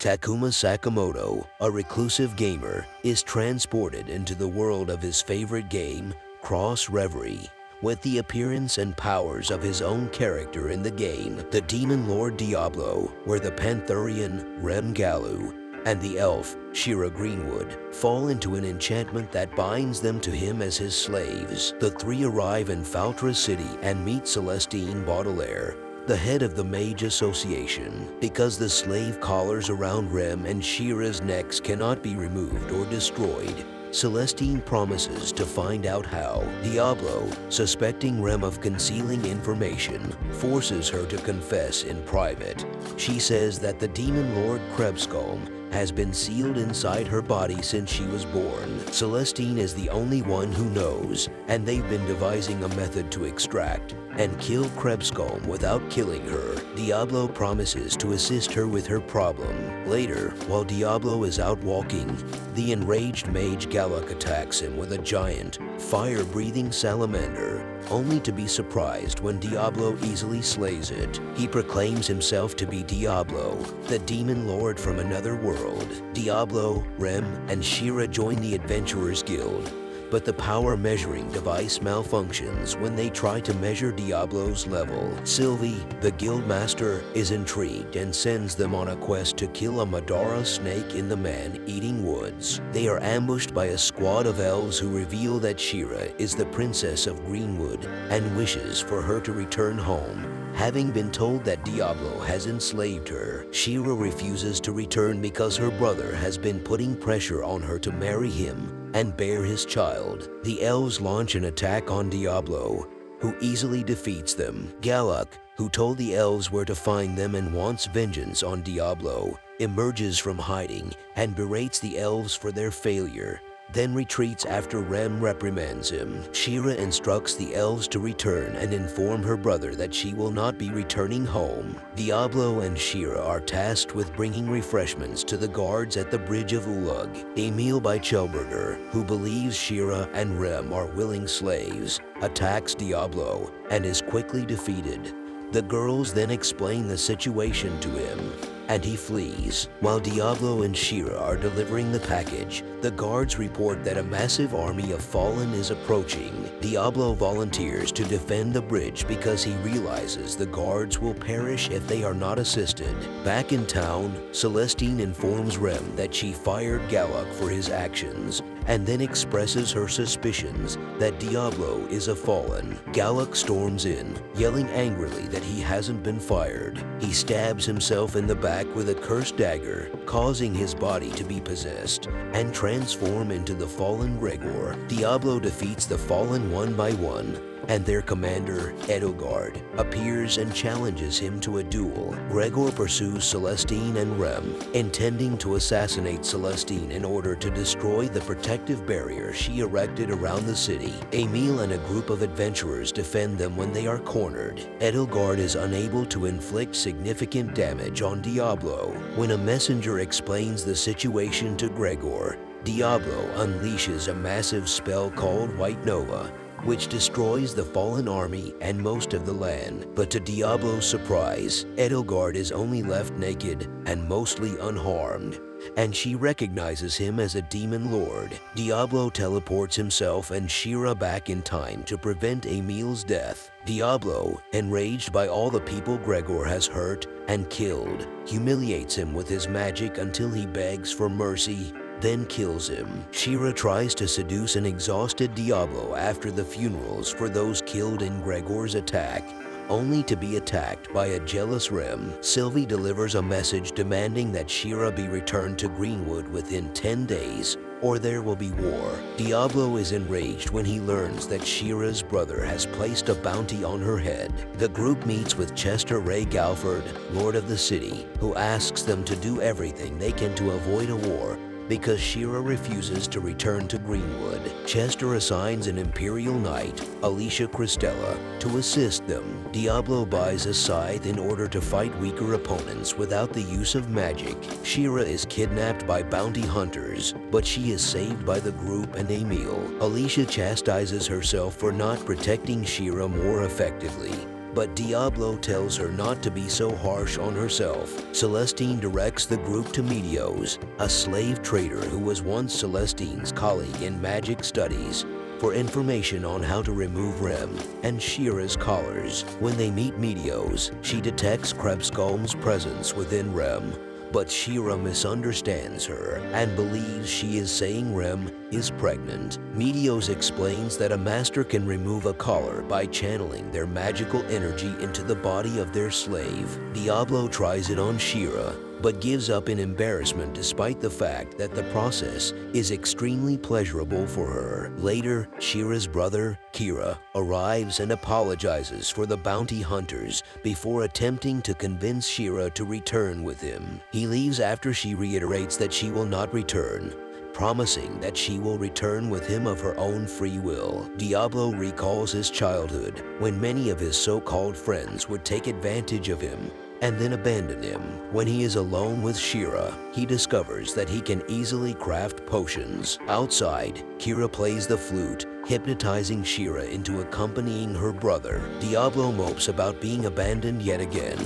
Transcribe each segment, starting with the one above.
Takuma Sakamoto, a reclusive gamer, is transported into the world of his favorite game, Cross Reverie. With the appearance and powers of his own character in the game, the demon lord Diablo, where the Pantherian Rem Galeu and the elf Shera Greenwood fall into an enchantment that binds them to him as his slaves. The three arrive in Foutra City and meet Celestine Baudelaire, the head of the Mage Association. Because the slave collars around Rem and Shira's necks cannot be removed or destroyed, Celestine promises to find out how. Diablo, suspecting Rem of concealing information, forces her to confess in private. She says that the demon lord Krebscombe has been sealed inside her body since she was born. Celestine is the only one who knows, and they've been devising a method to extract and kill Krebscombe without killing her. Diablo promises to assist her with her problem. Later, while Diablo is out walking, the enraged mage Galak attacks him with a giant, fire-breathing salamander, only to be surprised when Diablo easily slays it. He proclaims himself to be Diablo, the demon lord from another world. Diablo, Rem, and Shira join the Adventurers Guild, but the power measuring device malfunctions when they try to measure Diablo's level. Sylvie, the guildmaster, is intrigued and sends them on a quest to kill a Madara snake in the man-eating woods. They are ambushed by a squad of elves who reveal that Shira is the princess of Greenwood and wishes for her to return home. Having been told that Diablo has enslaved her, Shira refuses to return because her brother has been putting pressure on her to marry him and bear his child. The elves launch an attack on Diablo, who easily defeats them. Galak, who told the elves where to find them and wants vengeance on Diablo, emerges from hiding and berates the elves for their failure, then retreats after Rem reprimands him. Shira instructs the elves to return and inform her brother that she will not be returning home. Diablo and Shira are tasked with bringing refreshments to the guards at the Bridge of Ulug. Emil by Chelberger, who believes Shira and Rem are willing slaves, attacks Diablo and is quickly defeated. The girls then explain the situation to him, and he flees. While Diablo and Shira are delivering the package, the guards report that a massive army of fallen is approaching. Diablo volunteers to defend the bridge because he realizes the guards will perish if they are not assisted. Back in town, Celestine informs Rem that she fired Galak for his actions, and then expresses her suspicions that Diablo is a fallen. Galak storms in, yelling angrily that he hasn't been fired. He stabs himself in the back with a cursed dagger, causing his body to be possessed and transform into the fallen Gregor. Diablo defeats the fallen one by one, and their commander, Edelgard, appears and challenges him to a duel. Gregor pursues Celestine and Rem, intending to assassinate Celestine in order to destroy the protective barrier she erected around the city. Emil and a group of adventurers defend them when they are cornered. Edelgard is unable to inflict significant damage on Diablo. When a messenger explains the situation to Gregor, Diablo unleashes a massive spell called White Nova, which destroys the fallen army and most of the land. But to Diablo's surprise, Edelgard is only left naked and mostly unharmed, and she recognizes him as a demon lord. Diablo teleports himself and Shira back in time to prevent Emil's death. Diablo, enraged by all the people Gregor has hurt and killed, humiliates him with his magic until he begs for mercy, then kills him. Shira tries to seduce an exhausted Diablo after the funerals for those killed in Gregor's attack, only to be attacked by a jealous Rem. Sylvie delivers a message demanding that Shira be returned to Greenwood within 10 days, or there will be war. Diablo is enraged when he learns that Shira's brother has placed a bounty on her head. The group meets with Chester Ray Galford, Lord of the City, who asks them to do everything they can to avoid a war because Shira refuses to return to Greenwood. Chester assigns an Imperial Knight, Alicia Christella, to assist them. Diablo buys a scythe in order to fight weaker opponents without the use of magic. Shira is kidnapped by bounty hunters, but she is saved by the group and Emil. Alicia chastises herself for not protecting Shira more effectively. but Diablo tells her not to be so harsh on herself. Celestine directs the group to Medios, a slave trader who was once Celestine's colleague in magic studies, for information on how to remove Rem and Shira's collars. When they meet Medios, she detects Krebsgolm's presence within Rem, but Shira misunderstands her and believes she is saying Rem is pregnant. Medios explains that a master can remove a collar by channeling their magical energy into the body of their slave. Diablo tries it on Shira, but gives up in embarrassment despite the fact that the process is extremely pleasurable for her. Later, Shira's brother, Kira, arrives and apologizes for the bounty hunters before attempting to convince Shira to return with him. He leaves after she reiterates that she will not return, promising that she will return with him of her own free will. Diablo recalls his childhood, when many of his so-called friends would take advantage of him and then abandon him. When he is alone with Shira, he discovers that he can easily craft potions. Outside, Kira plays the flute, hypnotizing Shira into accompanying her brother. Diablo mopes about being abandoned yet again,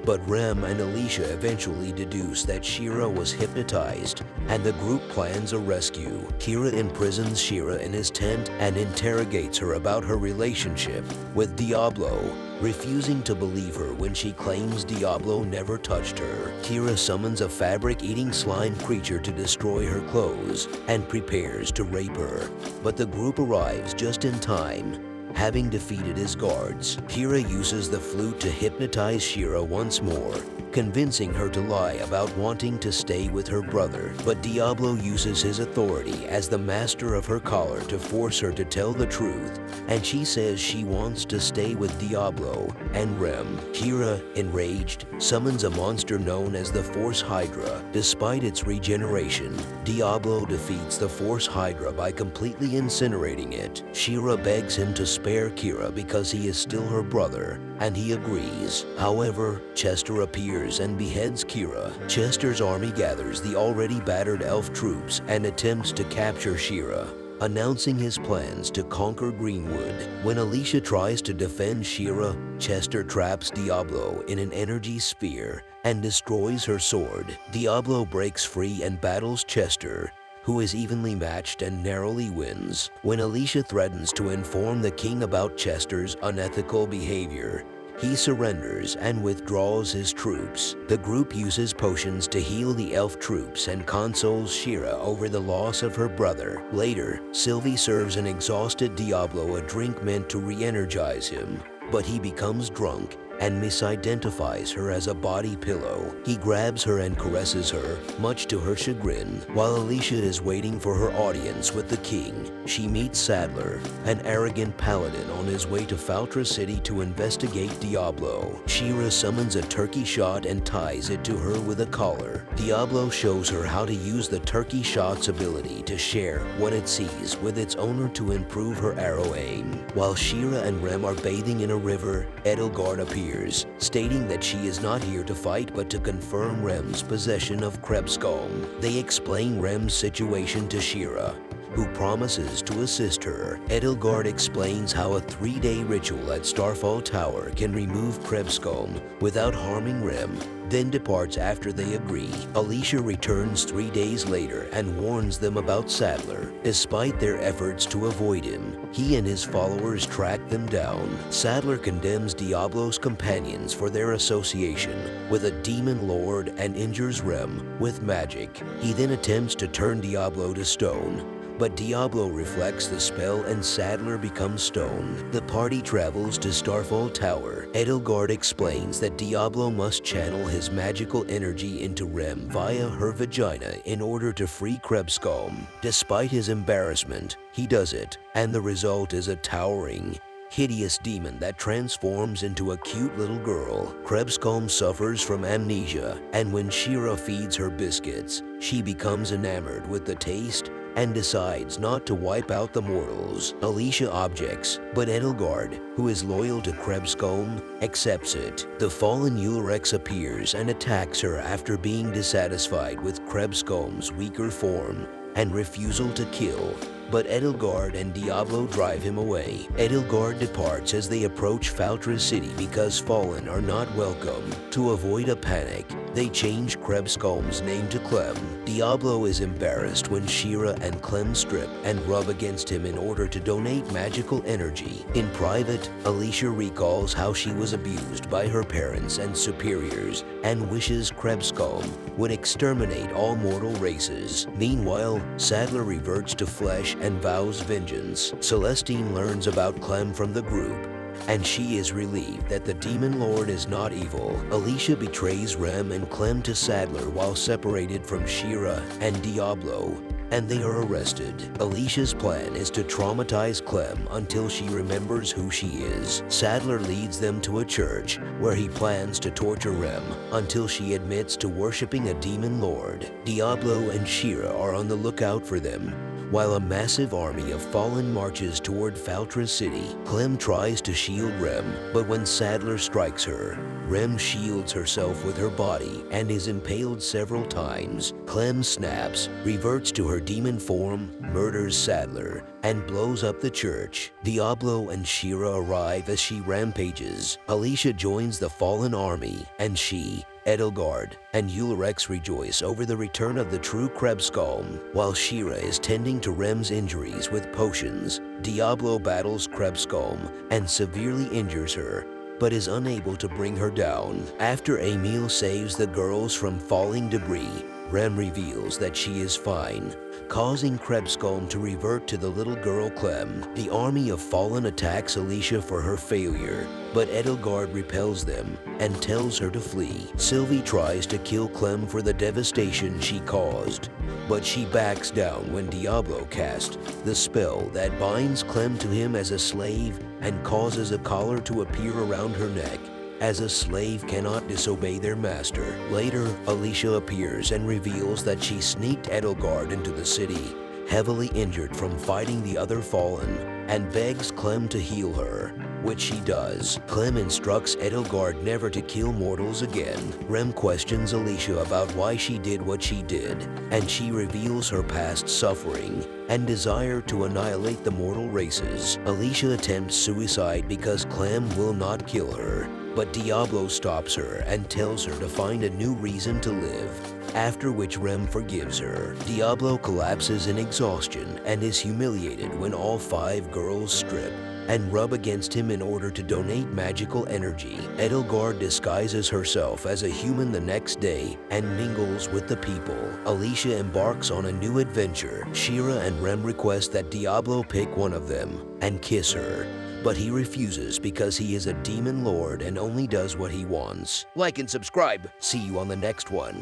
but Rem and Alicia eventually deduce that Shira was hypnotized, and the group plans a rescue. Kira imprisons Shira in his tent and interrogates her about her relationship with Diablo, refusing to believe her when she claims Diablo never touched her. Kira summons a fabric-eating slime creature to destroy her clothes and prepares to rape her, but the group arrives just in time. Having defeated his guards, Kira uses the flute to hypnotize Shira once more, convincing her to lie about wanting to stay with her brother. But Diablo uses his authority as the master of her collar to force her to tell the truth, and she says she wants to stay with Diablo and Rem. Kira, enraged, summons a monster known as the Force Hydra. Despite its regeneration, Diablo defeats the Force Hydra by completely incinerating it. Shira begs him to spare Kira because he is still her brother, and he agrees. However, Chester appears and beheads Kira. Chester's army gathers the already battered elf troops and attempts to capture Shira, announcing his plans to conquer Greenwood. When Alicia tries to defend Shira, Chester traps Diablo in an energy sphere and destroys her sword. Diablo breaks free and battles Chester, who is evenly matched and narrowly wins. When Alicia threatens to inform the king about Chester's unethical behavior, he surrenders and withdraws his troops. The group uses potions to heal the elf troops and consoles Shira over the loss of her brother. Later, Sylvie serves an exhausted Diablo a drink meant to re-energize him, but he becomes drunk and misidentifies her as a body pillow. He grabs her and caresses her, much to her chagrin. While Alicia is waiting for her audience with the king, she meets Sadler, an arrogant paladin on his way to Foutra City to investigate Diablo. Shira summons a turkey shot and ties it to her with a collar. Diablo shows her how to use the turkey shot's ability to share what it sees with its owner to improve her arrow aim. While Shira and Rem are bathing in a river, Edelgard appears, stating that she is not here to fight but to confirm Rem's possession of Krebsgolm. They explain Rem's situation to Shira, who promises to assist her. Edelgard explains how a 3-day ritual at Starfall Tower can remove Krebsgolm without harming Rem, then departs after they agree. Alicia returns 3 days later and warns them about Sadler. Despite their efforts to avoid him, he and his followers track them down. Sadler condemns Diablo's companions for their association with a demon lord and injures Rem with magic. He then attempts to turn Diablo to stone, but Diablo reflects the spell and Sadler becomes stone. The party travels to Starfall Tower. Edelgard explains that Diablo must channel his magical energy into Rem via her vagina in order to free Krebsgolm. Despite his embarrassment, he does it, and the result is a towering, hideous demon that transforms into a cute little girl. Krebsgolm suffers from amnesia, and when Shira feeds her biscuits, she becomes enamored with the taste and decides not to wipe out the mortals. Alicia objects, but Edelgard, who is loyal to Krebsgolm, accepts it. The fallen Ulrex appears and attacks her after being dissatisfied with Krebsgolm's weaker form and refusal to kill. but Edelgard and Diablo drive him away. Edelgard departs as they approach Foutra city because Fallen are not welcome. To avoid a panic, they change Krebskolm's name to Clem. Diablo is embarrassed when Shira and Clem strip and rub against him in order to donate magical energy. In private, Alicia recalls how she was abused by her parents and superiors and wishes Krebskolm would exterminate all mortal races. Meanwhile, Sadler reverts to flesh and vows vengeance. Celestine learns about Clem from the group, and she is relieved that the Demon Lord is not evil. Alicia betrays Rem and Clem to Sadler while separated from Shira and Diablo, and they are arrested. Alicia's plan is to traumatize Clem until she remembers who she is. Sadler leads them to a church where he plans to torture Rem until she admits to worshiping a demon lord. Diablo and Shira are on the lookout for them, while a massive army of Fallen marches toward Foutra city. Clem tries to shield Rem, but when Sadler strikes her, Rem shields herself with her body and is impaled several times. Clem snaps, reverts to her demon form, murders Sadler, and blows up the church. Diablo and Shira arrive as she rampages. Alicia joins the Fallen army, and she, Edelgard, and Ulrich rejoice over the return of the true Krebskolm. While Shira is tending to Rem's injuries with potions, Diablo battles Krebskolm and severely injures her, but is unable to bring her down. After Emil saves the girls from falling debris, Rem reveals that she is fine, causing Krebskolm to revert to the little girl Clem. The army of Fallen attacks Alicia for her failure, but Edelgard repels them and tells her to flee. Sylvie tries to kill Clem for the devastation she caused, but she backs down when Diablo casts the spell that binds Clem to him as a slave and causes a collar to appear around her neck, as a slave cannot disobey their master. Later, Alicia appears and reveals that she sneaked Edelgard into the city, heavily injured from fighting the other Fallen, and begs Clem to heal her, which she does. Clem instructs Edelgard never to kill mortals again. Rem questions Alicia about why she did what she did, and she reveals her past suffering and desire to annihilate the mortal races. Alicia attempts suicide because Clem will not kill her, but Diablo stops her and tells her to find a new reason to live, after which Rem forgives her. Diablo collapses in exhaustion and is humiliated when all 5 girls strip and rub against him in order to donate magical energy. Edelgard disguises herself as a human the next day and mingles with the people. Alicia embarks on a new adventure. Shira and Rem request that Diablo pick one of them and kiss her, but he refuses because he is a demon lord and only does what he wants. Like and subscribe. See you on the next one.